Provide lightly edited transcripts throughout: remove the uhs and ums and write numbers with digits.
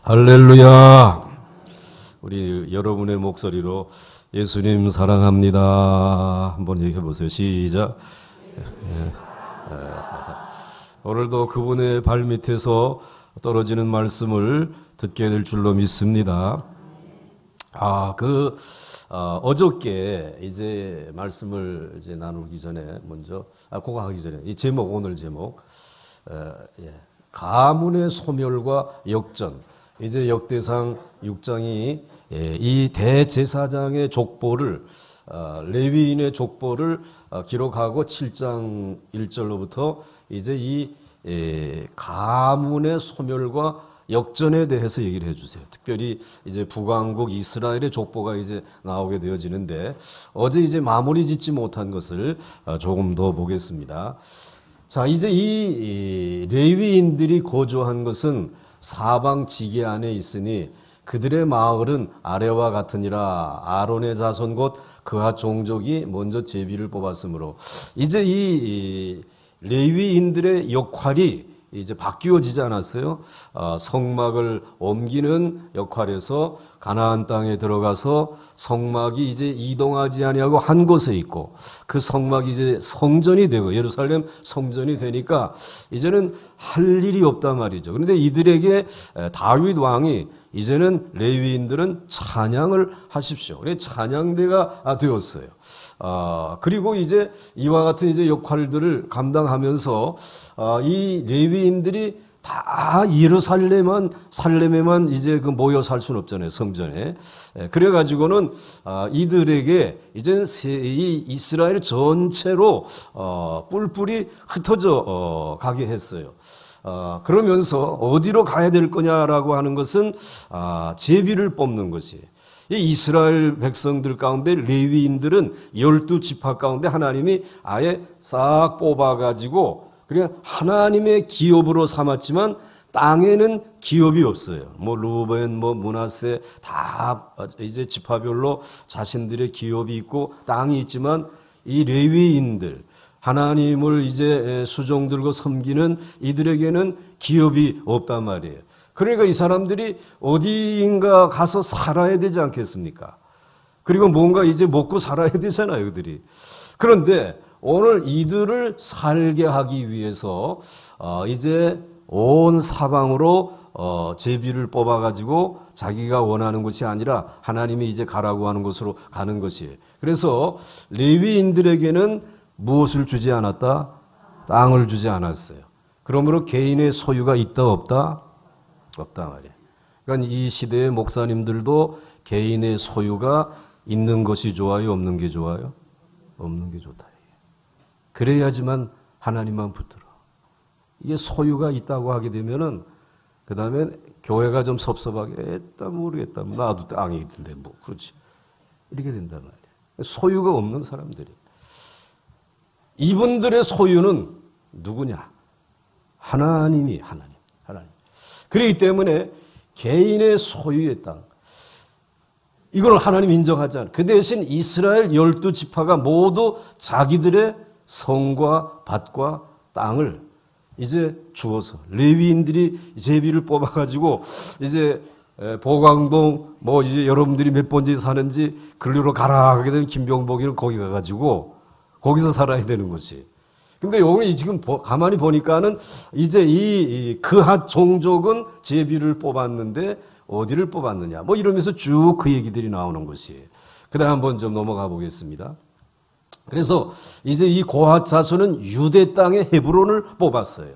할렐루야. 우리 여러분의 목소리로 예수님 사랑합니다 한번 얘기해 보세요. 시작. 오늘도 그분의 발밑에서 떨어지는 말씀을 듣게 될 줄로 믿습니다. 어저께 이제 말씀을 이제 나누기 전에 먼저 그거 하기 전에 이 제목, 오늘 제목 가문의 소멸과 역전. 이제 역대상 6장이 이 대제사장의 족보를 레위인의 족보를 기록하고 7장 1절로부터 이제 이 가문의 소멸과 역전에 대해서 얘기를 해주세요. 특별히 이제 북왕국 이스라엘의 족보가 이제 나오게 되어지는데 어제 이제 마무리 짓지 못한 것을 조금 더 보겠습니다. 자, 이제 이 레위인들이 거주한 것은 사방 지계 안에 있으니 그들의 마을은 아래와 같으니라. 아론의 자손 곧 그하 종족이 먼저 제비를 뽑았으므로 이제 이 레위인들의 역할이 이제 바뀌어지지 않았어요. 성막을 옮기는 역할에서 가나안 땅에 들어가서 성막이 이제 이동하지 아니하고 한 곳에 있고 그 성막이 이제 성전이 되고 예루살렘 성전이 되니까 이제는 할 일이 없단 말이죠. 그런데 이들에게 다윗 왕이 이제는 레위인들은 찬양을 하십시오. 그래서 찬양대가 되었어요. 그리고 이제 이와 같은 이제 역할들을 감당하면서 이 레위인들이 다 살렘에만 이제 그 모여 살 수는 없잖아요, 성전에. 그래가지고는 이들에게 이제는 이 이스라엘 전체로 뿔뿔이 흩어져 가게 했어요. 그러면서 어디로 가야 될 거냐라고 하는 것은 제비를 뽑는 것이. 이 이스라엘 백성들 가운데 레위인들은 12지파 가운데 하나님이 아예 싹 뽑아가지고 그냥 하나님의 기업으로 삼았지만 땅에는 기업이 없어요. 뭐 루벤, 뭐 므낫세 다 이제 지파별로 자신들의 기업이 있고 땅이 있지만 이 레위인들 하나님을 이제 수종 들고 섬기는 이들에게는 기업이 없단 말이에요. 그러니까 이 사람들이 어디인가 가서 살아야 되지 않겠습니까? 그리고 뭔가 이제 먹고 살아야 되잖아요, 그들이. 그런데 오늘 이들을 살게 하기 위해서 이제 온 사방으로 제비를 뽑아가지고 자기가 원하는 곳이 아니라 하나님이 이제 가라고 하는 곳으로 가는 것이에요. 그래서 레위인들에게는 무엇을 주지 않았다? 땅을 주지 않았어요. 그러므로 개인의 소유가 있다 없다? 없다 말이에요. 그러니까 이 시대의 목사님들도 개인의 소유가 있는 것이 좋아요? 없는 게 좋아요? 없는 게 좋다. 그래야지만 하나님만 붙들어. 이게 소유가 있다고 하게 되면은 그 다음에 교회가 좀 섭섭하게 했다 모르겠다. 나도 땅이 있는데 뭐 그렇지. 이렇게 된단 말이에요. 소유가 없는 사람들이. 이분들의 소유는 누구냐? 하나님. 그렇기 때문에 개인의 소유의 땅. 이걸 하나님 인정하지 않아요. 그 대신 이스라엘 12지파가 모두 자기들의 성과 밭과 땅을 이제 주어서 레위인들이 제비를 뽑아가지고 이제 보광동 뭐 이제 여러분들이 몇 번째 사는지 그리로 가라 하게 되면 김병복이는 거기 가가지고 거기서 살아야 되는 것이. 근데 여기 지금 가만히 보니까는 이제 이 그핫 종족은 제비를 뽑았는데 어디를 뽑았느냐 뭐 이러면서 쭉 그 얘기들이 나오는 것이에요. 그다음 한번 좀 넘어가 보겠습니다. 그래서 이제 이 고핫 자손은 유대 땅의 헤브론을 뽑았어요.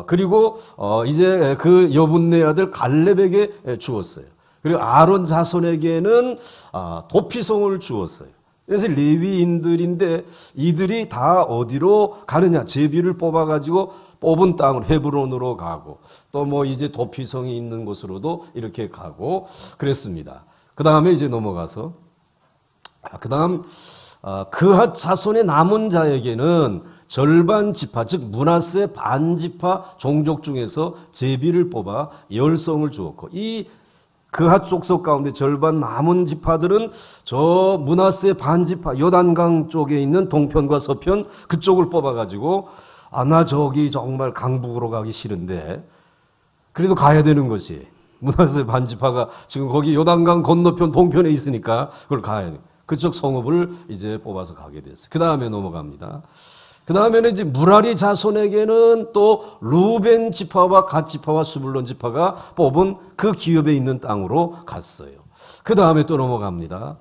그리고 이제 그 여분네 아들 갈렙에게 주었어요. 그리고 아론 자손에게는 도피성을 주었어요. 그래서 레위인들인데 이들이 다 어디로 가느냐? 제비를 뽑아가지고 뽑은 땅을 헤브론으로 가고 또 뭐 이제 도피성이 있는 곳으로도 이렇게 가고 그랬습니다. 그 다음에 이제 넘어가서 그 다음 그핫 자손의 남은 자에게는 절반 지파 즉 므낫세 반지파 종족 중에서 제비를 뽑아 열성을 주었고 이 그핫 족속 가운데 절반 남은 지파들은 저 므낫세 반지파 요단강 쪽에 있는 동편과 서편 그쪽을 뽑아가지고 나 저기 정말 강북으로 가기 싫은데 그래도 가야 되는 것이 므낫세 반지파가 지금 거기 요단강 건너편 동편에 있으니까 그걸 가야 돼. 그쪽 성읍을 이제 뽑아서 가게 됐어요. 그 다음에 넘어갑니다. 그 다음에는 이제 무라리 자손에게는 또 루벤 지파와 갓 지파와 스불론 지파가 뽑은 그 기업에 있는 땅으로 갔어요. 그 다음에 또 넘어갑니다.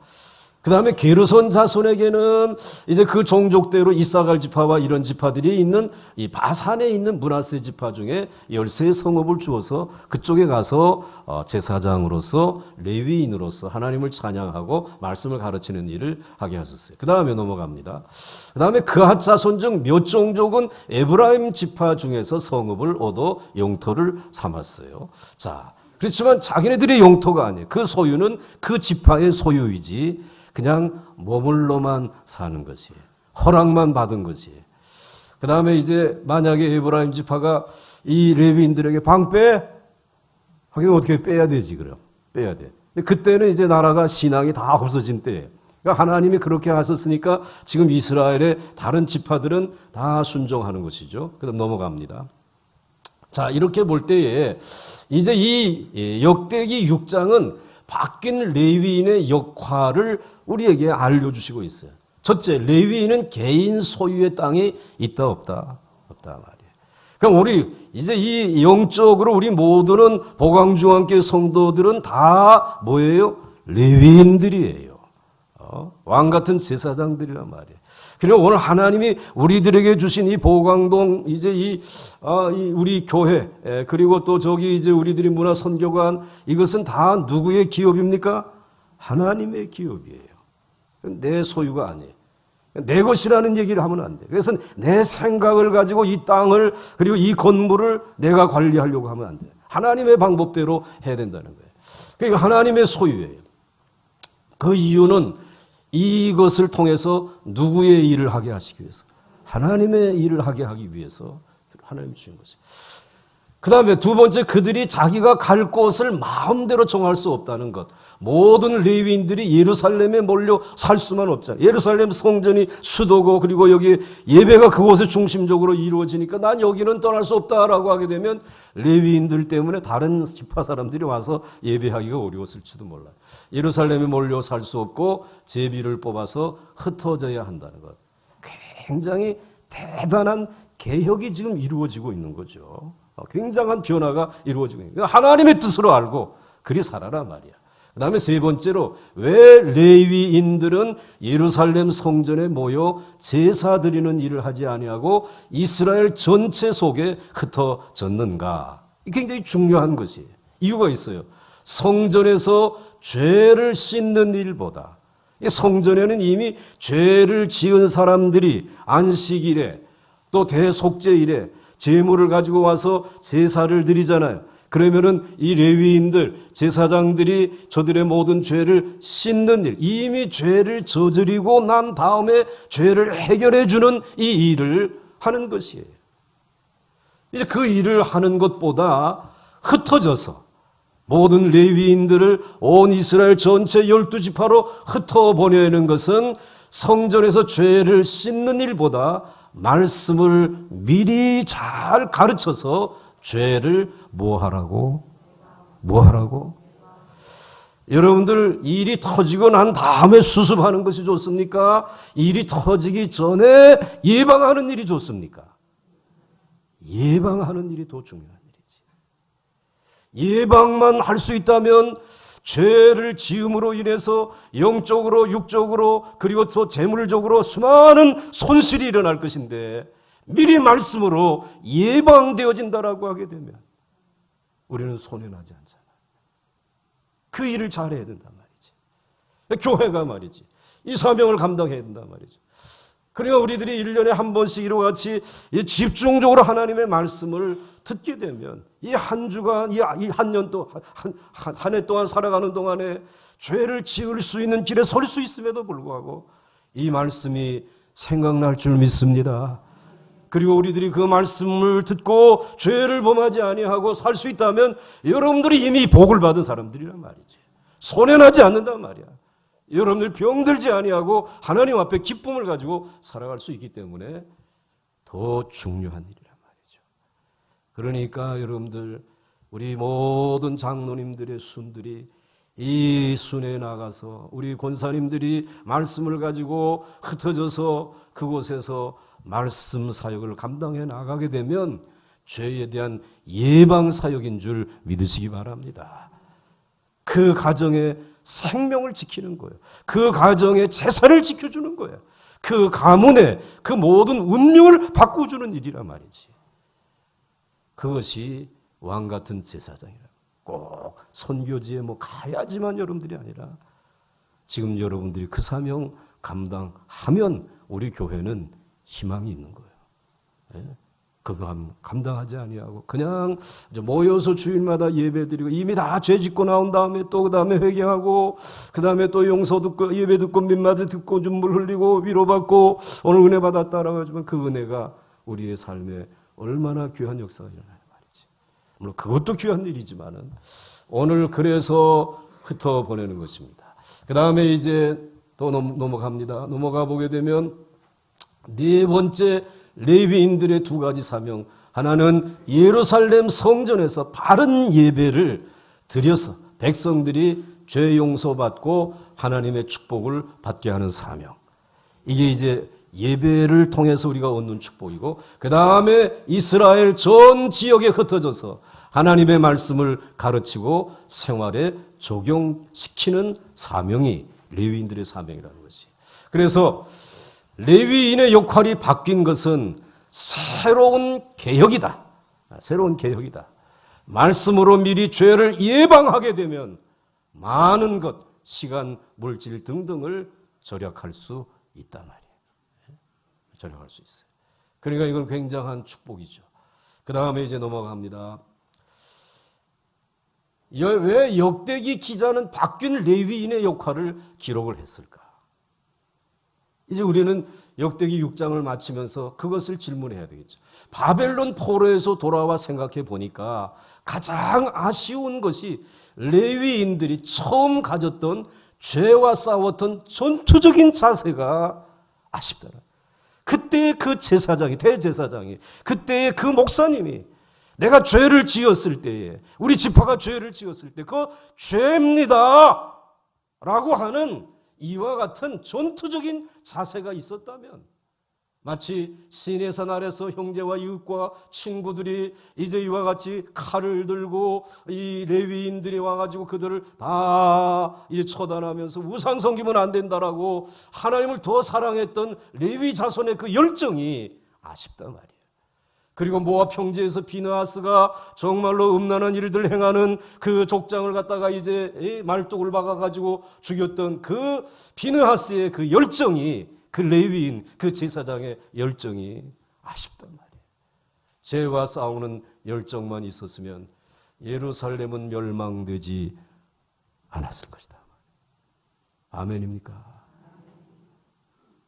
그 다음에 게르손 자손에게는 이제 그 종족대로 이사갈 지파와 이런 지파들이 있는 이 바산에 있는 므낫세 지파 중에 13성읍을 주어서 그쪽에 가서 제사장으로서 레위인으로서 하나님을 찬양하고 말씀을 가르치는 일을 하게 하셨어요. 그 다음에 넘어갑니다. 그 다음에 그핫 자손 중 몇 종족은 에브라임 지파 중에서 성읍을 얻어 영토를 삼았어요. 자, 그렇지만 자기네들의 영토가 아니에요. 그 소유는 그 지파의 소유이지 그냥 머물러만 사는 것이에요. 허락만 받은 것이에요. 그 다음에 이제 만약에 에브라임 지파가 이 레위인들에게 방 빼? 하긴 어떻게 빼야 되지, 그럼. 빼야 돼. 근데 그때는 이제 나라가 신앙이 다 없어진 때예요. 그러니까 하나님이 그렇게 하셨으니까 지금 이스라엘의 다른 지파들은 다 순종하는 것이죠. 그 다음 넘어갑니다. 자, 이렇게 볼 때에 이제 이 역대기 6장은 바뀐 레위인의 역할을 우리에게 알려주시고 있어요. 첫째, 레위인은 개인 소유의 땅이 있다 없다? 없다 말이에요. 그럼 우리 이제 이 영적으로 우리 모두는 보강중앙교회 성도들은 다 뭐예요? 레위인들이에요. 왕 같은 제사장들이란 말이에요. 그리고 오늘 하나님이 우리들에게 주신 이 보강동 이제 우리 교회 그리고 또 저기 이제 우리들이 문화선교관 이것은 다 누구의 기업입니까? 하나님의 기업이에요. 내 소유가 아니에요. 내 것이라는 얘기를 하면 안 돼요. 그래서 내 생각을 가지고 이 땅을 그리고 이 건물을 내가 관리하려고 하면 안 돼요. 하나님의 방법대로 해야 된다는 거예요. 그러니까 하나님의 소유예요. 그 이유는 이것을 통해서 누구의 일을 하게 하시기 위해서 하나님의 일을 하게 하기 위해서 하나님이 주신 것이에요. 그 다음에 두 번째, 그들이 자기가 갈 곳을 마음대로 정할 수 없다는 것. 모든 레위인들이 예루살렘에 몰려 살 수만 없잖아요. 예루살렘 성전이 수도고 그리고 여기 예배가 그곳에 중심적으로 이루어지니까 난 여기는 떠날 수 없다라고 하게 되면 레위인들 때문에 다른 지파 사람들이 와서 예배하기가 어려웠을지도 몰라요. 예루살렘에 몰려 살 수 없고 제비를 뽑아서 흩어져야 한다는 것. 굉장히 대단한 개혁이 지금 이루어지고 있는 거죠. 굉장한 변화가 이루어지고 있는 거예요. 하나님의 뜻으로 알고 그리 살아라 말이야. 그 다음에 세 번째로 왜 레위인들은 예루살렘 성전에 모여 제사 드리는 일을 하지 아니하고 이스라엘 전체 속에 흩어졌는가? 굉장히 중요한 것이에요. 이유가 있어요. 성전에서 죄를 씻는 일보다 성전에는 이미 죄를 지은 사람들이 안식일에 또 대속죄일에 제물을 가지고 와서 제사를 드리잖아요. 그러면은 이 레위인들, 제사장들이 저들의 모든 죄를 씻는 일, 이미 죄를 저지르고 난 다음에 죄를 해결해 주는 이 일을 하는 것이에요. 이제 그 일을 하는 것보다 흩어져서 모든 레위인들을 온 이스라엘 전체 12지파로 흩어보내는 것은 성전에서 죄를 씻는 일보다 말씀을 미리 잘 가르쳐서 죄를 뭐하라고? 여러분들 일이 터지고 난 다음에 수습하는 것이 좋습니까? 일이 터지기 전에 예방하는 일이 좋습니까? 예방하는 일이 더 중요한 일이지. 예방만 할 수 있다면 죄를 지음으로 인해서 영적으로 육적으로 그리고 또 재물적으로 수많은 손실이 일어날 것인데 미리 말씀으로 예방되어진다라고 하게 되면 우리는 손해나지 않잖아. 그 일을 잘해야 된단 말이지. 교회가 말이지. 이 사명을 감당해야 된단 말이죠. 그러니까 우리들이 1년에 한 번씩 이와 같이 집중적으로 하나님의 말씀을 듣게 되면 이 한 주간, 이 한 년 동안, 한 해 동안 살아가는 동안에 죄를 지을 수 있는 길에 설 수 있음에도 불구하고 이 말씀이 생각날 줄 믿습니다. 그리고 우리들이 그 말씀을 듣고 죄를 범하지 아니하고 살 수 있다면 여러분들이 이미 복을 받은 사람들이란 말이지. 손해나지 않는단 말이야. 여러분들 병들지 아니하고 하나님 앞에 기쁨을 가지고 살아갈 수 있기 때문에 더 중요한 일이란 말이죠. 그러니까 여러분들 우리 모든 장로님들의 순들이 이 순회에 나가서 우리 권사님들이 말씀을 가지고 흩어져서 그곳에서 말씀 사역을 감당해 나가게 되면 죄에 대한 예방 사역인 줄 믿으시기 바랍니다. 그 가정의 생명을 지키는 거예요. 그 가정의 재산을 지켜주는 거예요. 그 가문의 그 모든 운명을 바꿔주는 일이란 말이지. 그것이 왕 같은 제사장이라. 꼭 선교지에 가야지만 여러분들이 아니라 지금 여러분들이 그 사명 감당하면 우리 교회는 희망이 있는 거예요. 예? 그거 감당하지 아니하고 그냥 모여서 주일마다 예배드리고 이미 다 죄 짓고 나온 다음에 또 그 다음에 회개하고 그 다음에 또 용서 듣고 예배 듣고 민마디 듣고 눈물 흘리고 위로받고 오늘 은혜 받았다라고 하지만 그 은혜가 우리의 삶에 얼마나 귀한 역사가 일어나요 말이지. 물론 그것도 귀한 일이지만은 오늘 그래서 흩어 보내는 것입니다. 그 다음에 이제 또 넘어갑니다. 넘어가 보게 되면 네 번째 레위인들의 두 가지 사명. 하나는 예루살렘 성전에서 바른 예배를 드려서 백성들이 죄 용서받고 하나님의 축복을 받게 하는 사명. 이게 이제 예배를 통해서 우리가 얻는 축복이고 그 다음에 이스라엘 전 지역에 흩어져서 하나님의 말씀을 가르치고 생활에 적용시키는 사명이 레위인들의 사명이라는 것이. 그래서 레위인의 역할이 바뀐 것은 새로운 개혁이다. 새로운 개혁이다. 말씀으로 미리 죄를 예방하게 되면 많은 것, 시간, 물질 등등을 절약할 수 있단 말이에요. 절약할 수 있어요. 그러니까 이건 굉장한 축복이죠. 그 다음에 이제 넘어갑니다. 왜 역대기 기자는 바뀐 레위인의 역할을 기록을 했을까? 이제 우리는 역대기 6장을 마치면서 그것을 질문해야 되겠죠. 바벨론 포로에서 돌아와 생각해 보니까 가장 아쉬운 것이 레위인들이 처음 가졌던 죄와 싸웠던 전투적인 자세가 아쉽더라. 그때의 그 제사장이, 대제사장이, 그때의 그 목사님이 내가 죄를 지었을 때에, 우리 지파가 죄를 지었을 때, 그 죄입니다! 라고 하는 이와 같은 전투적인 자세가 있었다면 마치 시내산 아래서 형제와 이웃과 친구들이 이제 이와 같이 칼을 들고 이 레위인들이 와가지고 그들을 다 이제 처단하면서 우상 섬기면 안 된다라고 하나님을 더 사랑했던 레위 자손의 그 열정이 아쉽단 말이에요. 그리고 모압 평지에서 비느하스가 정말로 음란한 일들 행하는 그 족장을 갖다가 이제 말뚝을 박아가지고 죽였던 그 비느하스의 그 열정이, 그 레위인, 그 제사장의 열정이 아쉽단 말이에요. 죄와 싸우는 열정만 있었으면 예루살렘은 멸망되지 않았을 것이다. 아멘입니까?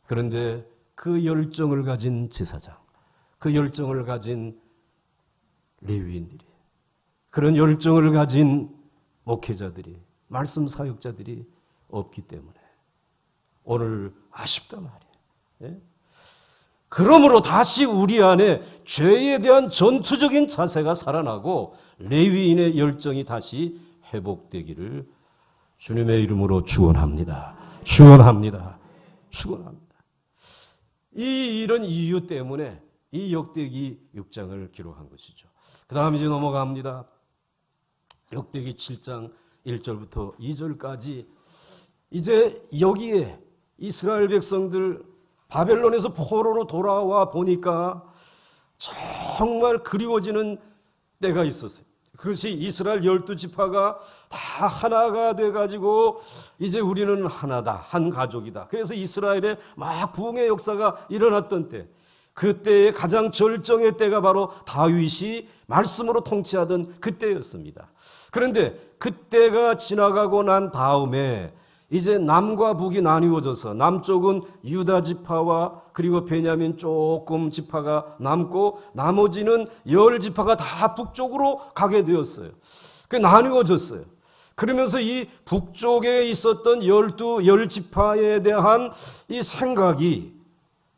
그런데 그 열정을 가진 제사장, 그 열정을 가진 레위인들이, 그런 열정을 가진 목회자들이, 말씀 사역자들이 없기 때문에 오늘 아쉽단 말이에요. 예? 그러므로 다시 우리 안에 죄에 대한 전투적인 자세가 살아나고 레위인의 열정이 다시 회복되기를 주님의 이름으로 축원합니다. 축원합니다. 축원합니다. 이런 이유 때문에 이 역대기 6장을 기록한 것이죠. 그 다음 이제 넘어갑니다. 역대기 7장 1절부터 2절까지 이제 여기에 이스라엘 백성들 바벨론에서 포로로 돌아와 보니까 정말 그리워지는 때가 있었어요. 그것이 이스라엘 12지파가 다 하나가 돼가지고 이제 우리는 하나다, 한 가족이다. 그래서 이스라엘에 막 부흥의 역사가 일어났던 때, 그때의 가장 절정의 때가 바로 다윗이 말씀으로 통치하던 그때였습니다. 그런데 그때가 지나가고 난 다음에 이제 남과 북이 나뉘어져서 남쪽은 유다 지파와 그리고 베냐민 조금 지파가 남고 나머지는 10지파가 다 북쪽으로 가게 되었어요. 그 나뉘어졌어요. 그러면서 이 북쪽에 있었던 10지파에 대한 이 생각이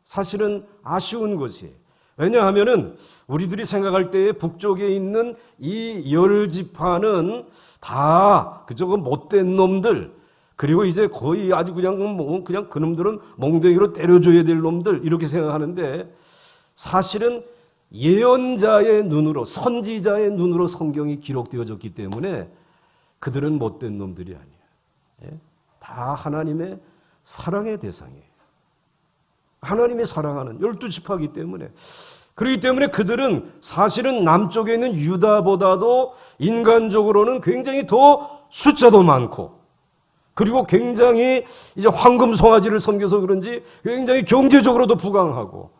사실은 아쉬운 것이에요. 왜냐하면은 우리들이 생각할 때에 북쪽에 있는 이 10지파는 다 그쪽은 못된 놈들, 그리고 이제 거의 아주 그냥 그놈들은 몽둥이로 때려줘야 될 놈들, 이렇게 생각하는데, 사실은 예언자의 눈으로, 선지자의 눈으로 성경이 기록되어졌기 때문에 그들은 못된 놈들이 아니에요. 다 하나님의 사랑의 대상이에요. 하나님의 사랑하는 12지파이기 때문에. 그렇기 때문에 그들은 사실은 남쪽에 있는 유다보다도 인간적으로는 굉장히 더 숫자도 많고, 그리고 굉장히 이제 황금 송아지를 섬겨서 그런지 굉장히 경제적으로도 부강하고,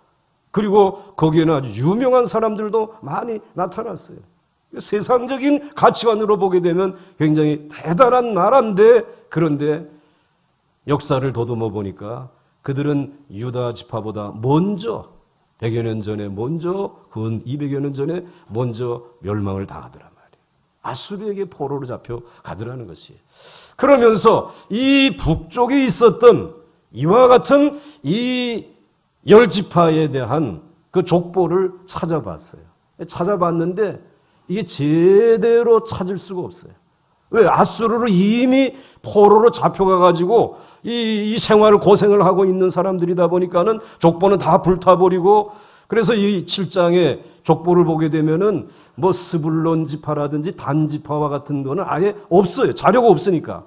그리고 거기에는 아주 유명한 사람들도 많이 나타났어요. 세상적인 가치관으로 보게 되면 굉장히 대단한 나라인데, 그런데 역사를 더듬어 보니까 그들은 유다 지파보다 먼저 100여 년 전에 근 200여 년 전에 먼저 멸망을 당하더란 말이에요. 아수르에게 포로로 잡혀 가더라는 것이에요. 그러면서 이 북쪽에 있었던 이와 같은 이 10지파에 대한 그 족보를 찾아봤어요. 찾아봤는데 이게 제대로 찾을 수가 없어요. 왜? 아수르로 이미 포로로 잡혀가가지고 이 생활을 고생을 하고 있는 사람들이다 보니까는 족보는 다 불타버리고, 그래서 이 7장에 족보를 보게 되면은 뭐 스불론 지파라든지 단 지파와 같은 거는 아예 없어요. 자료가 없으니까.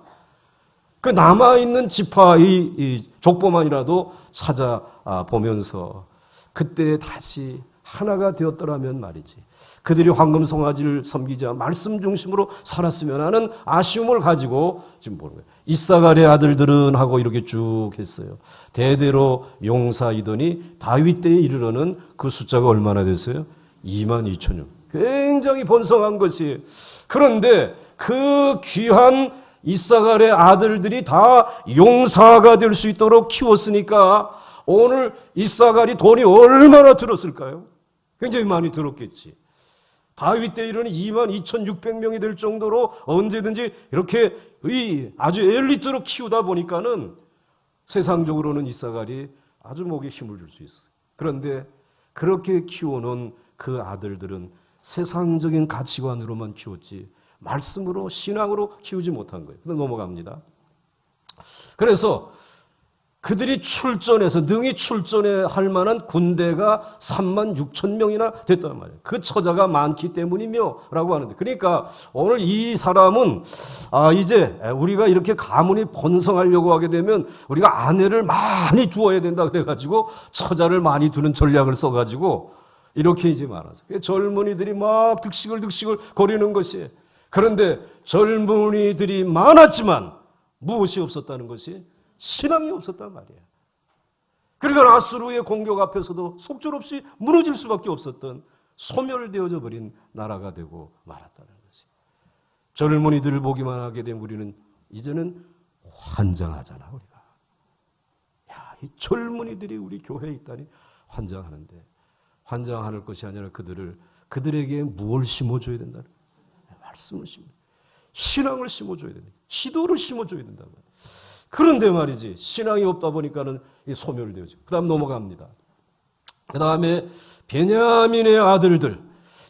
그 남아있는 지파 이 족보만이라도 찾아보면서 그때 다시 하나가 되었더라면 말이지, 그들이 황금 송아지를 섬기자 말씀 중심으로 살았으면 하는 아쉬움을 가지고 지금 보는 거예요. 이사갈의 아들들은 하고 이렇게 쭉 했어요. 대대로 용사이더니 다윗 때에 이르러는 그 숫자가 얼마나 됐어요? 22,000명. 굉장히 번성한 것이에요. 그런데 그 귀한 이사갈의 아들들이 다 용사가 될 수 있도록 키웠으니까 오늘 이사갈이 돈이 얼마나 들었을까요? 굉장히 많이 들었겠지. 다윗 때 이르는 22,600명이 될 정도로 언제든지 이렇게 아주 엘리트로 키우다 보니까는 세상적으로는 이사갈이 아주 목에 힘을 줄 수 있어요. 그런데 그렇게 키워놓은 그 아들들은 세상적인 가치관으로만 키웠지 말씀으로, 신앙으로 키우지 못한 거예요. 그래서 넘어갑니다. 그래서 그들이 출전해서 능히 출전해 할 만한 군대가 36,000명이나 됐단 말이에요. 그 처자가 많기 때문이며 라고 하는데, 그러니까 오늘 이 사람은 이제 우리가 이렇게 가문이 번성하려고 하게 되면 우리가 아내를 많이 두어야 된다 그래가지고 처자를 많이 두는 전략을 써가지고 이렇게 이제 말하죠. 젊은이들이 막 득식을 거리는 것이에요. 그런데 젊은이들이 많았지만 무엇이 없었다는 것이 신앙이 없었단 말이에요. 그러니까 아수르의 공격 앞에서도 속절없이 무너질 수밖에 없었던 소멸되어져 버린 나라가 되고 말았다는 것이. 젊은이들을 보기만 하게 되면 우리는 이제는 환장하잖아, 우리가. 야, 이 젊은이들이 우리 교회에 있다니 환장하는데, 환장할 것이 아니라 그들에게 무엇을 심어줘야 된다는 거예요. 말씀을 신앙을 심어줘야 된다. 지도를 심어줘야 된다. 그런데 말이지, 신앙이 없다 보니까는 소멸되어지고. 그 다음 넘어갑니다. 그 다음에 베냐민의 아들들.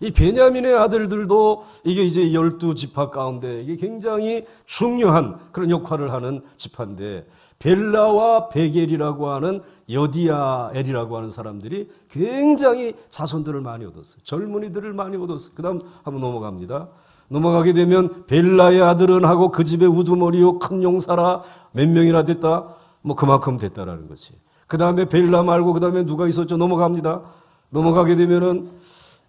이 베냐민의 아들들도 이게 이제 12지파 가운데 이게 굉장히 중요한 그런 역할을 하는 지파인데, 벨라와 베겔이라고 하는 여디아엘이라고 하는 사람들이 굉장히 자손들을 많이 얻었어요. 젊은이들을 많이 얻었어요. 그 다음 한번 넘어갑니다. 넘어가게 되면 벨라의 아들은 하고 그 집에 우두머리요 큰 용사라 몇 명이나 됐다? 뭐 그만큼 됐다라는 것이. 그 다음에 벨라 말고 그 다음에 누가 있었죠? 넘어갑니다. 넘어가게 되면은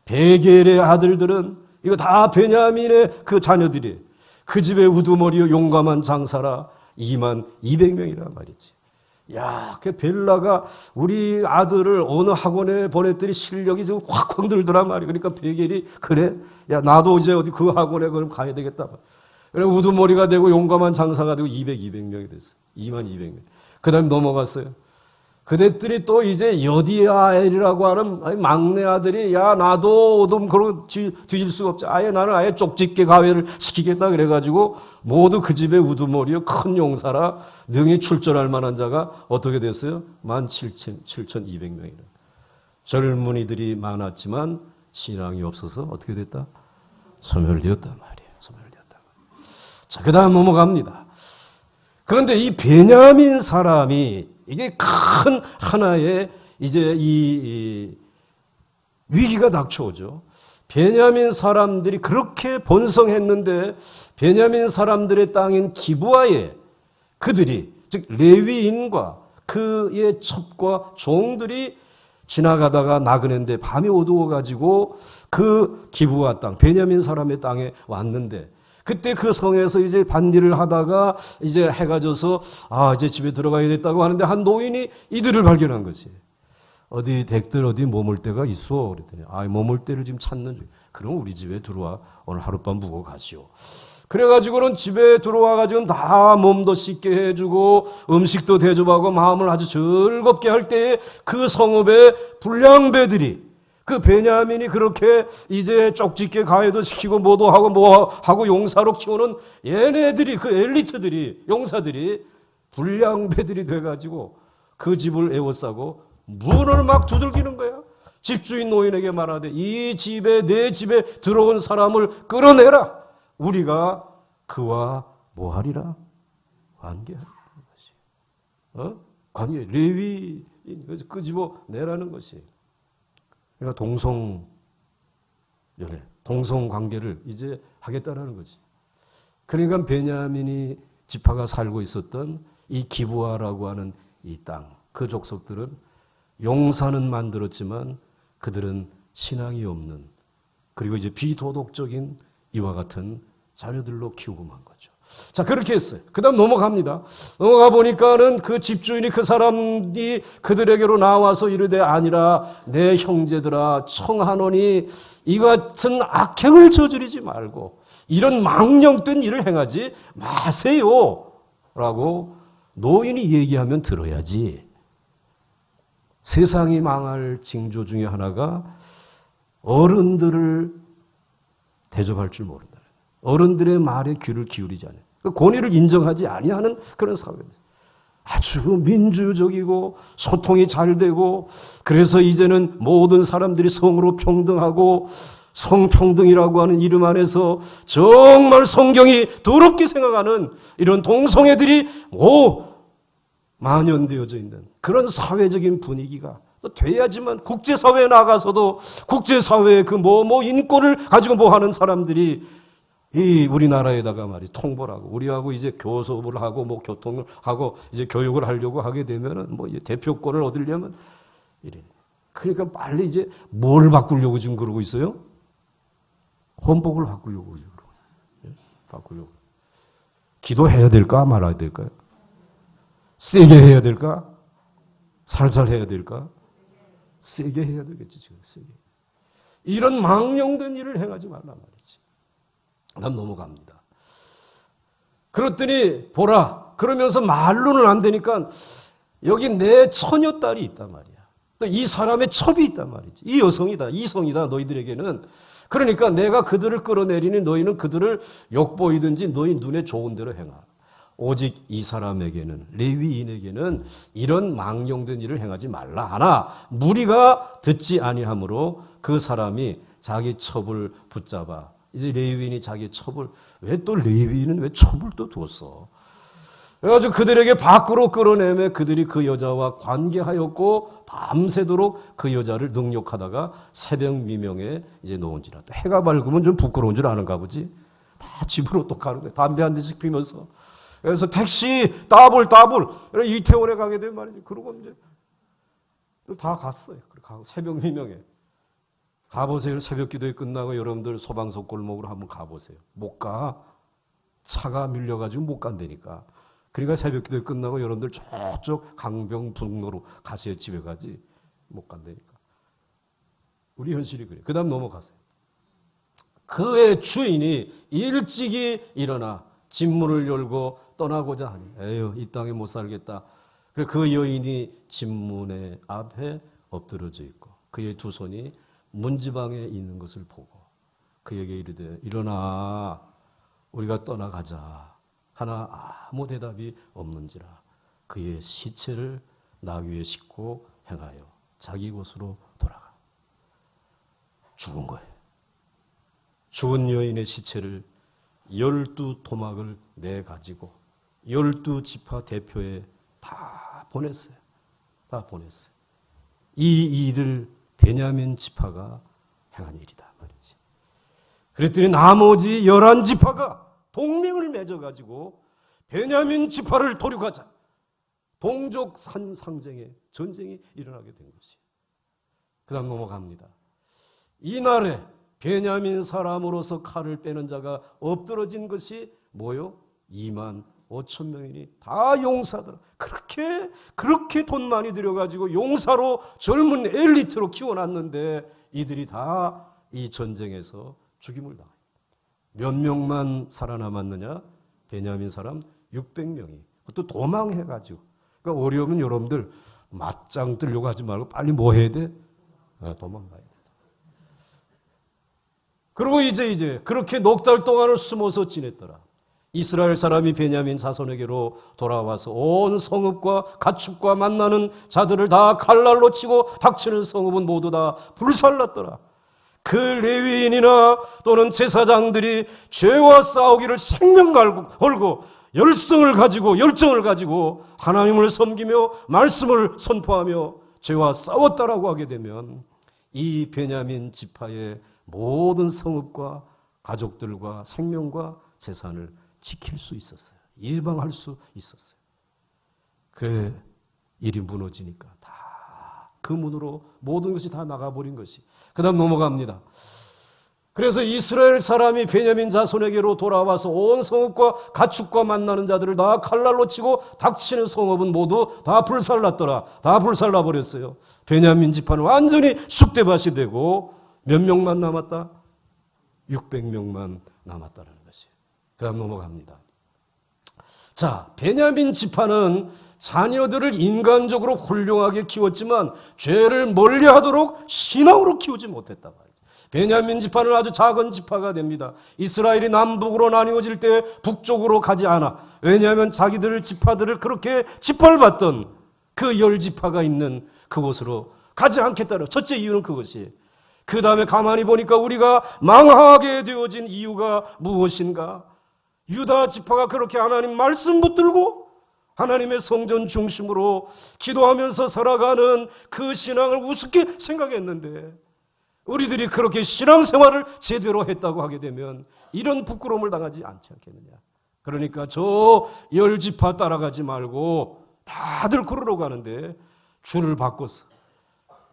베겔의 아들들은 이거 다 베냐민의 그 자녀들이, 그 집에 우두머리요 용감한 장사라 22,000명이란 말이지. 야, 그 벨라가 우리 아들을 어느 학원에 보냈더니 실력이 좀 확확 늘더란 말이야. 그러니까 베겔이 그래, 야 나도 이제 어디 그 학원에 그럼 가야 되겠다. 그래 우두머리가 되고 용감한 장사가 되고 200명이 됐어. 22,000명. 그 다음에 넘어갔어요. 그들이 또 이제 여디아엘이라고 하는 막내 아들이, 야 나도 좀 그런 뒤질 수가 없지. 나는 아예 쪽집게 가회를 시키겠다 그래가지고 모두 그 집에 우두머리요 큰 용사라 능히 출전할 만한 자가 어떻게 됐어요? 17,200명이라. 젊은이들이 많았지만 신앙이 없어서 어떻게 됐다? 소멸되었단 말이에요. 소멸되었다. 자, 그 다음 넘어갑니다. 그런데 이 베냐민 사람이 이게 큰 하나의 이제 이 위기가 닥쳐오죠. 베냐민 사람들이 그렇게 번성했는데 베냐민 사람들의 땅인 기브아에 그들이 즉 레위인과 그의 첩과 종들이 지나가다가 나그네인데 밤이 어두워가지고 그 기브아 땅 베냐민 사람의 땅에 왔는데 그때 그 성에서 이제 반일을 하다가 이제 해가 져서 이제 집에 들어가야 됐다고 하는데 한 노인이 이들을 발견한 거지. 어디 댁들 어디 머물 데가 있어 그랬더니 머물 데를 지금 찾는 중. 그럼 우리 집에 들어와 오늘 하룻밤 묵어 가시오. 그래가지고는 집에 들어와가지고는 다 몸도 씻게 해주고 음식도 대접하고 마음을 아주 즐겁게 할 때에 그 성읍의 불량배들이 그 베냐민이 그렇게 이제 쪽집게 가해도 시키고 뭐도 하고 뭐 하고 용사로 키우는 얘네들이 그 엘리트들이 용사들이 불량배들이 돼가지고 그 집을 에워싸고 문을 막 두들기는 거야. 집주인 노인에게 말하되 이 집에 내 집에 들어온 사람을 끌어내라. 우리가 그와 뭐하리라? 관계하라는 것이. 관계 레위인 그래서 끄집어내라는 것이. 그러니까 동성연애, 동성관계를 이제 하겠다라는 거지. 그러니까 베냐민이 지파가 살고 있었던 이 기브아라고 하는 이 땅, 그 족속들은 용사는 만들었지만 그들은 신앙이 없는 그리고 이제 비도덕적인 이와 같은 자녀들로 키우고만 거죠. 자, 그렇게 했어요. 그 다음 넘어갑니다. 넘어가 보니까는 그 집주인이 그 사람이 그들에게로 나와서 이르되 아니라 내 형제들아 청하노니 이 같은 악행을 저지르지 말고 이런 망령된 일을 행하지 마세요. 라고 노인이 얘기하면 들어야지. 세상이 망할 징조 중에 하나가 어른들을 대접할 줄 모른다. 어른들의 말에 귀를 기울이지 않아요. 그 권위를 인정하지 아니하는 그런 사회입니다. 아주 민주적이고 소통이 잘 되고 그래서 이제는 모든 사람들이 성으로 평등하고 성평등이라고 하는 이름 안에서 정말 성경이 더럽게 생각하는 이런 동성애들이 만연되어져 있는 그런 사회적인 분위기가 또 돼야지만 국제사회에 나가서도 국제사회의 그 인권을 가지고 뭐 하는 사람들이 이 우리나라에다가 통보를 하고 우리하고 이제 교섭을 하고 교통을 하고 이제 교육을 하려고 하게 되면은 대표권을 얻으려면 이래. 그러니까 빨리 이제 뭘 바꾸려고 지금 그러고 있어요? 헌법을 바꾸려고 지금 그러고. 바꾸려고. 기도해야 될까 말아야 될까요? 세게 해야 될까? 살살 해야 될까? 세게 해야 되겠지 지금 세게. 이런 망령된 일을 행하지 말란 말이지. 난 넘어갑니다. 그랬더니 보라 그러면서 말로는 안 되니까 여기 내 처녀딸이 있단 말이야. 또 이 사람의 첩이 있단 말이지. 이 여성이다. 이성이다. 너희들에게는. 그러니까 내가 그들을 끌어내리니 너희는 그들을 욕보이든지 너희 눈에 좋은 대로 행하라. 오직 이 사람에게는 레위인에게는 이런 망령된 일을 행하지 말라 하나 무리가 듣지 아니하므로 그 사람이 자기 첩을 붙잡아 이제 레위인이 자기 첩을 왜 또 레위인은 왜 첩을 또 두었어? 그래가지고 그들에게 밖으로 끌어내며 그들이 그 여자와 관계하였고 밤새도록 그 여자를 능욕하다가 새벽 미명에 이제 놓은지라. 또 해가 밝으면 좀 부끄러운 줄 아는가 보지. 다 집으로 또 가는 거야. 담배 한 대씩 피면서. 그래서 택시 따블 이태원에 가게 되면 말이지. 그러고 이제 다 갔어요. 새벽 미명에. 가보세요. 새벽 기도회 끝나고 여러분들 소방서 골목으로 한번 가보세요. 못 가. 차가 밀려가지고 못 간다니까. 그러니까 새벽 기도회 끝나고 여러분들 저쪽 강병북로로 가세요. 집에 가지. 못 간다니까. 우리 현실이 그래요. 그 다음 넘어가세요. 그의 주인이 일찍이 일어나 집문을 열고 떠나고자 하니 에휴 이 땅에 못 살겠다. 그래서 그 여인이 집문의 앞에 엎드러져 있고 그의 두 손이 문지방에 있는 것을 보고 그에게 이르되 일어나 우리가 떠나가자 하나 아무 대답이 없는지라 그의 시체를 나귀에 싣고 행하여 자기 곳으로 돌아가. 죽은 거예요. 죽은 여인의 시체를 12토막을 내가지고 12지파 대표에 다 보냈어요. 다 보냈어요. 이 일을 베냐민 지파가 행한 일이다 말이지. 그랬더니 나머지 11지파가 동맹을 맺어가지고 베냐민 지파를 도륙하자. 동족 상쟁의 전쟁이 일어나게 된 것이에요. 그 다음 넘어갑니다. 이날에 베냐민 사람으로서 칼을 빼는 자가 엎드러진 것이 뭐요? 2만 5천 명이니 다 용사들. 그렇게 돈 많이 들여가지고 용사로 젊은 엘리트로 키워놨는데 이들이 다 이 전쟁에서 죽임을 당해요. 몇 명만 살아남았느냐? 베냐민 사람 600명이. 그것도 도망해가지고. 그러니까 어려우면 여러분들 맞짱 뜨려고 하지 말고 빨리 뭐 해야 돼? 도망가야 돼. 그리고 이제 그렇게 넉 달 동안을 숨어서 지냈더라. 이스라엘 사람이 베냐민 자손에게로 돌아와서 온 성읍과 가축과 만나는 자들을 다 칼날로 치고 닥치는 성읍은 모두 다 불살랐더라. 그 레위인이나 또는 제사장들이 죄와 싸우기를 생명 걸고 열정을 가지고 하나님을 섬기며 말씀을 선포하며 죄와 싸웠다라고 하게 되면 이 베냐민 지파의 모든 성읍과 가족들과 생명과 재산을 지킬 수 있었어요. 예방할 수 있었어요. 그 일이 무너지니까 다 그 문으로 모든 것이 다 나가버린 것이. 그 다음 넘어갑니다. 그래서 이스라엘 사람이 베냐민 자손에게로 돌아와서 온 성읍과 가축과 만나는 자들을 다 칼날로 치고 닥치는 성읍은 모두 다 불살랐더라. 다 불살라버렸어요. 베냐민 지파는 완전히 쑥대밭이 되고 몇 명만 남았다? 600명만 남았다는 것이에요. 그 다음 넘어갑니다. 자, 베냐민 지파는 자녀들을 인간적으로 훌륭하게 키웠지만 죄를 멀리하도록 신앙으로 키우지 못했다 말이죠. 베냐민 지파는 아주 작은 지파가 됩니다. 이스라엘이 남북으로 나뉘어질 때 북쪽으로 가지 않아. 왜냐하면 자기들 지파들을 그렇게 짓밟았던 그 10지파가 있는 그곳으로 가지 않겠다는 첫째 이유는 그것이에요. 그 다음에 가만히 보니까 우리가 망하게 되어진 이유가 무엇인가? 유다 지파가 그렇게 하나님 말씀 붙들고 하나님의 성전 중심으로 기도하면서 살아가는 그 신앙을 우습게 생각했는데 우리들이 그렇게 신앙생활을 제대로 했다고 하게 되면 이런 부끄러움을 당하지 않지 않겠느냐. 그러니까 저 10지파 따라가지 말고 다들 그러러 가는데 줄을 바꿨어.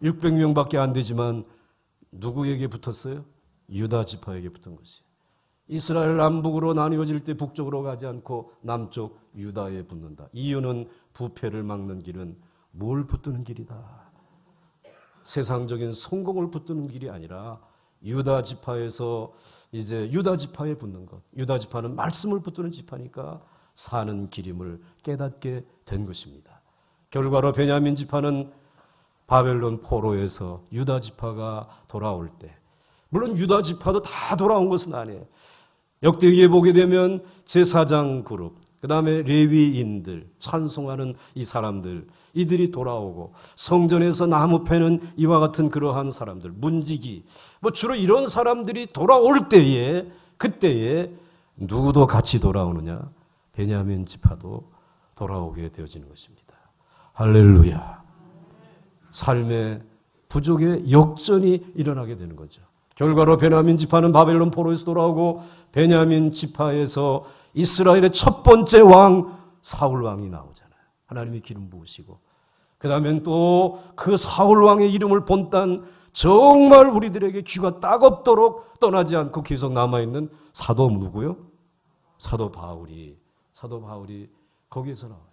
600명밖에 안 되지만 누구에게 붙었어요? 유다 지파에게 붙은 것이. 이스라엘 남북으로 나뉘어질 때 북쪽으로 가지 않고 남쪽 유다에 붙는다. 이유는 부패를 막는 길은 뭘 붙드는 길이다. 세상적인 성공을 붙드는 길이 아니라 유다 지파에서 이제 유다 지파에 붙는 것. 유다 지파는 말씀을 붙드는 지파니까 사는 길임을 깨닫게 된 것입니다. 결과로 베냐민 지파는 바벨론 포로에서 유다 지파가 돌아올 때, 물론 유다 지파도 다 돌아온 것은 아니에요. 역대기에 보게 되면 제사장 그룹, 그 다음에 레위인들, 찬송하는 이 사람들, 이들이 돌아오고 성전에서 나무 패는 이와 같은 그러한 사람들, 문지기, 주로 이런 사람들이 돌아올 때에, 그때에 누구도 같이 돌아오느냐? 베냐민 지파도 돌아오게 되어지는 것입니다. 할렐루야. 삶의 부족의 역전이 일어나게 되는 거죠. 결과로 베냐민 지파는 바벨론 포로에서 돌아오고 베냐민 지파에서 이스라엘의 첫 번째 왕 사울 왕이 나오잖아요. 하나님이 기름 부으시고 그 다음엔 또 그 사울 왕의 이름을 본딴 정말 우리들에게 귀가 따갑도록 떠나지 않고 계속 남아있는 사도 누구요? 사도 바울이 거기에서 나와요.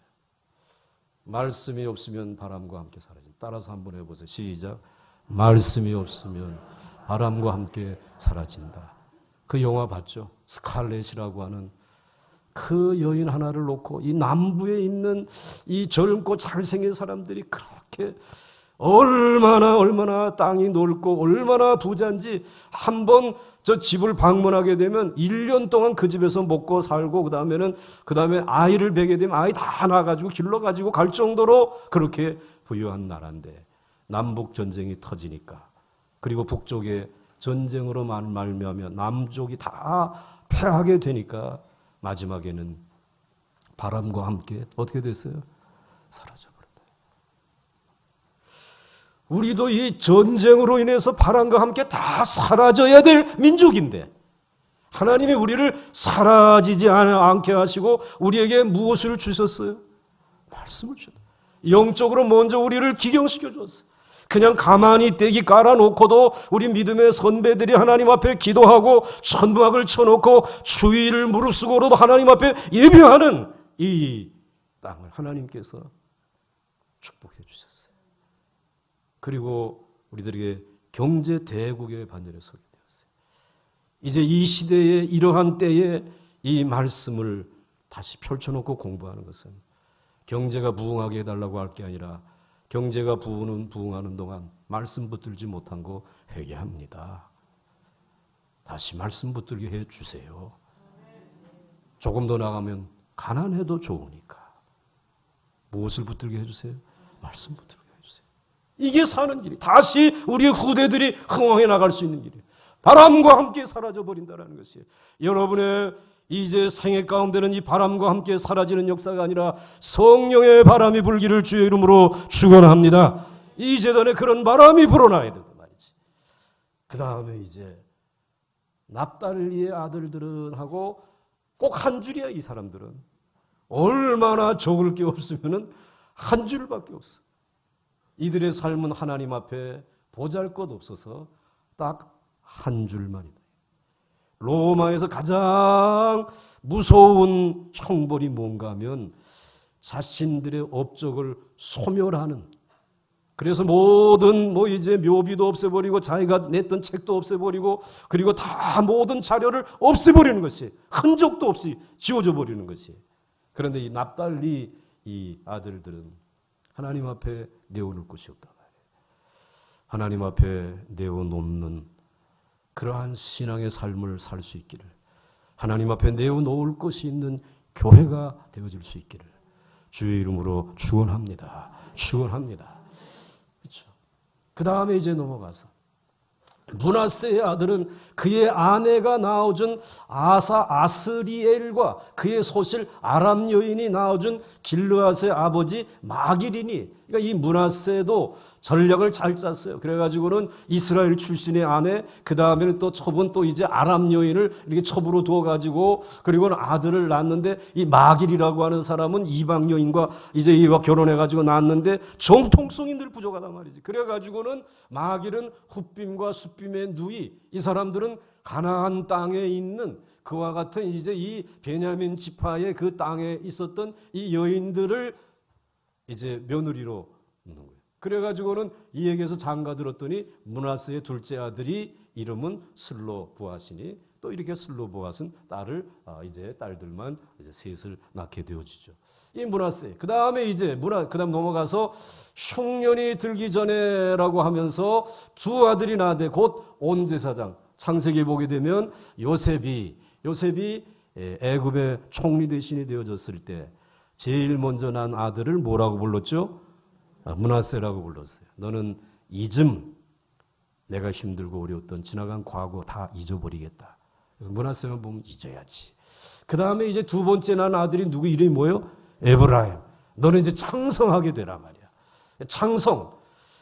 말씀이 없으면 바람과 함께 사라진다. 따라서 한번 해보세요. 시작. 말씀이 없으면 바람과 함께 사라진다. 그 영화 봤죠? 스칼렛이라고 하는 그 여인 하나를 놓고 이 남부에 있는 이 젊고 잘생긴 사람들이 그렇게 얼마나 땅이 넓고 얼마나 부자인지 한번 저 집을 방문하게 되면 1년 동안 그 집에서 먹고 살고 그 다음에 아이를 베게 되면 아이 다 낳아가지고 길러가지고 갈 정도로 그렇게 부유한 나라인데 남북 전쟁이 터지니까, 그리고 북쪽에 전쟁으로 말미암아 남쪽이 다 패하게 되니까 마지막에는 바람과 함께 어떻게 됐어요? 사라져버렸다. 우리도 이 전쟁으로 인해서 바람과 함께 다 사라져야 될 민족인데, 하나님이 우리를 사라지지 않게 하시고 우리에게 무엇을 주셨어요? 말씀을 주셨다. 영적으로 먼저 우리를 기경시켜 주었어요. 그냥 가만히 떼기 깔아놓고도 우리 믿음의 선배들이 하나님 앞에 기도하고 천막을 쳐놓고 주의를 무릅쓰고로도 하나님 앞에 예배하는 이 땅을 하나님께서 축복해 주셨어요. 그리고 우리들에게 경제 대국의 반열에 서게 되었어요. 이제 이 시대에, 이러한 때에 이 말씀을 다시 펼쳐놓고 공부하는 것은 경제가 부흥하게 해달라고 할 게 아니라, 경제가 부흥하는 동안 말씀 붙들지 못한 거 회개합니다. 다시 말씀 붙들게 해주세요. 조금 더 나가면 가난해도 좋으니까 무엇을 붙들게 해주세요? 말씀 붙들게 해주세요. 이게 사는 길이, 다시 우리의 후대들이 흥왕해 나갈 수 있는 길이에요. 바람과 함께 사라져버린다는 것이에요. 여러분의 이제 생애 가운데는 이 바람과 함께 사라지는 역사가 아니라 성령의 바람이 불기를 주의 이름으로 축원합니다. 이 재단에 그런 바람이 불어나야 된단 말이지. 그 다음에 이제 납달리의 아들들은 하고 꼭 한 줄이야. 이 사람들은 얼마나 적을 게 없으면은 한 줄밖에 없어. 이들의 삶은 하나님 앞에 보잘것 없어서 딱 한 줄만이다. 로마에서 가장 무서운 형벌이 뭔가 하면 자신들의 업적을 소멸하는, 그래서 모든 이제 묘비도 없애버리고 자기가 냈던 책도 없애버리고 그리고 다 모든 자료를 없애버리는 것이, 흔적도 없이 지워져 버리는 것이. 그런데 이 납달리 이 아들들은 하나님 앞에 내어놓을 것이 없단 말이에요. 하나님 앞에 내어놓는 그러한 신앙의 삶을 살 수 있기를, 하나님 앞에 내어놓을 것이 있는 교회가 되어질 수 있기를 주의 이름으로 축원합니다. 축원합니다. 그렇죠. 그 다음에 이제 넘어가서 므낫세의 아들은 그의 아내가 낳아준 아스리엘과 그의 소실 아람 여인이 낳아준 길르앗의 아버지 마길이니, 그러니까 이 므낫세도 전략을 잘 짰어요. 그래가지고는 이스라엘 출신의 아내, 그 다음에는 또 첩은 또 이제 아람 여인을 이렇게 첩으로 두어가지고, 그리고는 아들을 낳았는데, 이 마길이라고 하는 사람은 이방 여인과 이제 이와 결혼해가지고 낳았는데 정통성이 늘 부족하단 말이지. 그래가지고는 마길은 훗빔과 숫빔의 누이, 이 사람들은 가나안 땅에 있는 그와 같은 이제 이 베냐민 지파의 그 땅에 있었던 이 여인들을 이제 며느리로 놓는 거예요. 그래가지고는 이에게서 장가 들었더니 므낫세의 둘째 아들이 이름은 슬로보앗이니, 또 이렇게 슬로보앗은 딸을 이제 딸들만 이제 셋을 낳게 되어지죠. 이 므낫세. 그 다음에 이제 그다음 넘어가서 흉년이 들기 전에라고 하면서 두 아들이 낳되 곧 온 제사장. 창세기 보게 되면 요셉이 애굽의 총리 대신이 되어졌을 때 제일 먼저 난 아들을 뭐라고 불렀죠? 므낫세라고 불렀어요. 너는 잊음, 내가 힘들고 어려웠던 지나간 과거 다 잊어버리겠다. 그래서 므낫세만 보면 잊어야지. 그 다음에 이제 두 번째 난 아들이 누구 이름이 뭐예요? 에브라임. 너는 이제 창성하게 되라 말이야. 창성.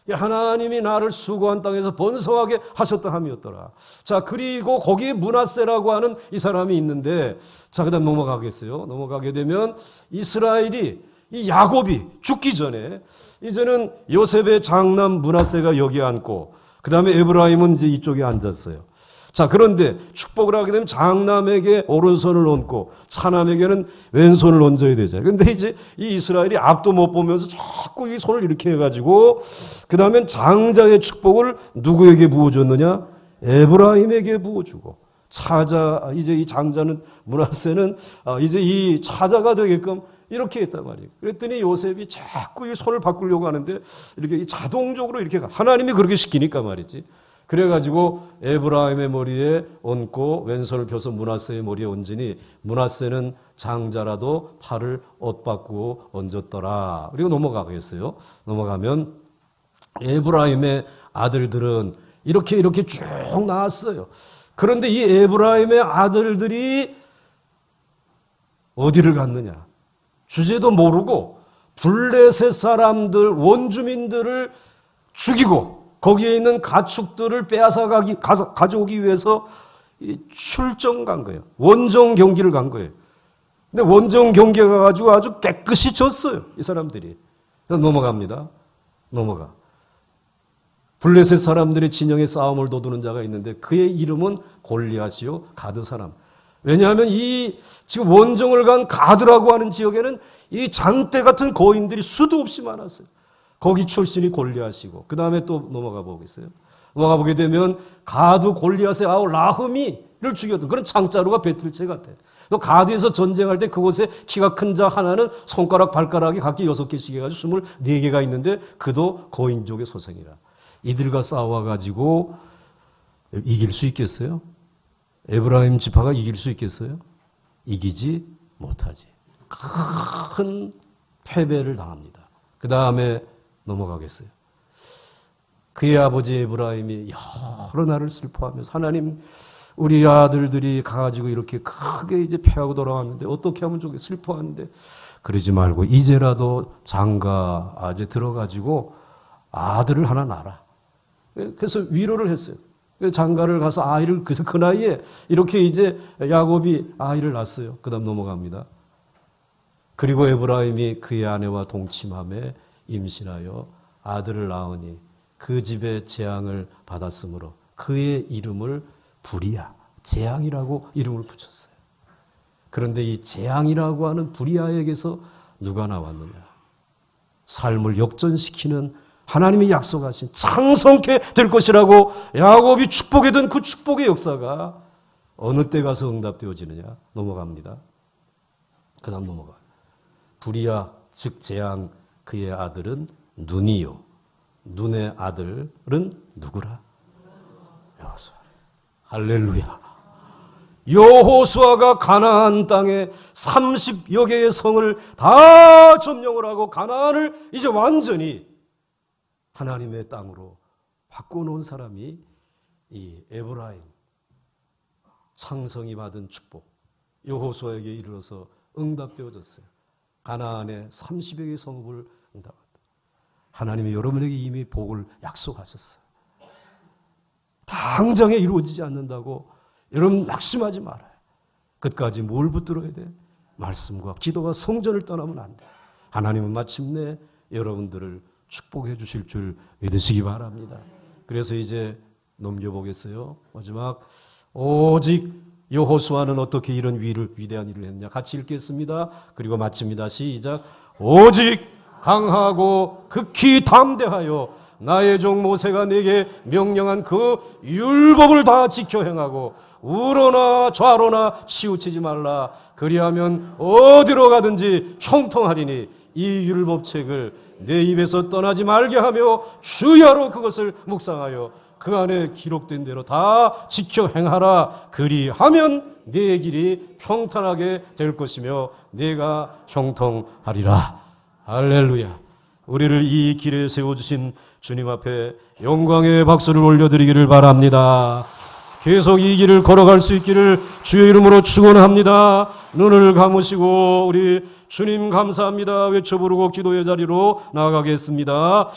하나님이 나를 수고한 땅에서 번성하게 하셨다 함이었더라. 자, 그리고 거기에 므낫세라고 하는 이 사람이 있는데, 자, 그 다음 넘어가겠어요. 넘어가게 되면 이스라엘이, 이 야곱이 죽기 전에 이제는 요셉의 장남 므낫세가 여기 앉고, 그 다음에 에브라임은 이제 이쪽에 앉았어요. 자, 그런데 축복을 하게 되면 장남에게 오른손을 얹고 차남에게는 왼손을 얹어야 되잖아요. 그런데 이제 이 이스라엘이 앞도 못 보면서 자꾸 이 손을 이렇게 해가지고, 그 다음엔 장자의 축복을 누구에게 부어줬느냐? 에브라임에게 부어주고, 이제 이 장자는 므낫세는 이제 이 차자가 되게끔 이렇게 했단 말이에요. 그랬더니 요셉이 자꾸 이 손을 바꾸려고 하는데 이렇게 자동적으로 이렇게 하나님이 그렇게 시키니까 말이지. 그래가지고 에브라임의 머리에 얹고 왼손을 펴서 므낫세의 머리에 얹으니 므낫세는 장자라도 팔을 엇바꾸고 얹었더라. 그리고 넘어가겠어요. 넘어가면 에브라임의 아들들은 이렇게 쭉 나왔어요. 그런데 이 에브라임의 아들들이 어디를 갔느냐? 주제도 모르고 블레셋 사람들, 원주민들을 죽이고 거기에 있는 가축들을 빼앗아 가져오기 위해서 출정 간 거예요. 원정 경기를 간 거예요. 근데 원정 경기에 가가지고 아주 깨끗이 졌어요. 이 사람들이. 그래서 넘어갑니다. 넘어가. 블레셋 사람들의 진영에 싸움을 도두는 자가 있는데 그의 이름은 골리앗이요 가드 사람. 왜냐하면 이 지금 원정을 간 가드라고 하는 지역에는 이 장대 같은 거인들이 수도 없이 많았어요. 거기 출신이 골리앗이고 그 다음에 또 넘어가 보겠어요. 넘어가 보게 되면 가드 골리앗의 아우 라흐미를 죽였던 그런 창자루가 배틀체 같아요. 또 가드에서 전쟁할 때 그곳에 키가 큰 자 하나는 손가락 발가락이 각기 6개씩 해가지고 24개가 있는데 그도 거인족의 소생이라. 이들과 싸워가지고 이길 수 있겠어요? 에브라임 지파가 이길 수 있겠어요? 이기지 못하지. 큰 패배를 당합니다. 그 다음에 넘어가겠어요. 그의 아버지 에브라임이 여러 날을 슬퍼하면서 하나님 우리 아들들이 가가지고 이렇게 크게 이제 패하고 돌아왔는데 어떻게 하면 좋게 슬퍼하는데 그러지 말고 이제라도 장가 이제 들어가지고 아들을 하나 낳아라. 그래서 위로를 했어요. 장가를 가서 아이를 그래서 그 나이에 이렇게 이제 야곱이 아이를 낳았어요. 그다음 넘어갑니다. 그리고 에브라임이 그의 아내와 동침함에 임신하여 아들을 낳으니 그 집에 재앙을 받았으므로 그의 이름을 부리아, 재앙이라고 이름을 붙였어요. 그런데 이 재앙이라고 하는 부리아에게서 누가 나왔느냐? 삶을 역전시키는 하나님이 약속하신 창성케 될 것이라고 야곱이 축복했던 그 축복의 역사가 어느 때 가서 응답되어지느냐? 넘어갑니다. 그 다음 넘어가요. 부리아 즉 재앙 그의 아들은 눈이요. 눈의 아들은 누구라? 여호수아. 할렐루야. 여호수아가 가나안 땅에 30여 개의 성을 다 점령을 하고 가나안을 이제 완전히 하나님의 땅으로 바꿔놓은 사람이 이 에브라임 창성이 받은 축복 여호수아에게 이르러서 응답되어졌어요. 가나안에 30여 개의 성읍을 응답한다. 하나님이 여러분에게 이미 복을 약속하셨어요. 당장에 이루어지지 않는다고 여러분 낙심하지 말아요. 끝까지 뭘 붙들어야 돼? 말씀과 기도가 성전을 떠나면 안 돼. 하나님은 마침내 여러분들을 축복해 주실 줄 믿으시기 바랍니다. 그래서 이제 넘겨보겠어요. 마지막 오직 여호수아는 어떻게 이런 위대한 일을 했느냐. 같이 읽겠습니다. 그리고 마칩니다. 시작. 오직 강하고 극히 담대하여 나의 종 모세가 내게 명령한 그 율법을 다 지켜 행하고 우로나 좌로나 치우치지 말라. 그리하면 어디로 가든지 형통하리니 이 율법책을 내 입에서 떠나지 말게 하며 주야로 그것을 묵상하여 그 안에 기록된 대로 다 지켜 행하라. 그리하면 네 길이 평탄하게 될 것이며 내가 형통하리라. 할렐루야. 우리를 이 길에 세워주신 주님 앞에 영광의 박수를 올려드리기를 바랍니다. 계속 이 길을 걸어갈 수 있기를 주의 이름으로 축원합니다. 눈을 감으시고 우리 주님 감사합니다 외쳐 부르고 기도의 자리로 나아가겠습니다.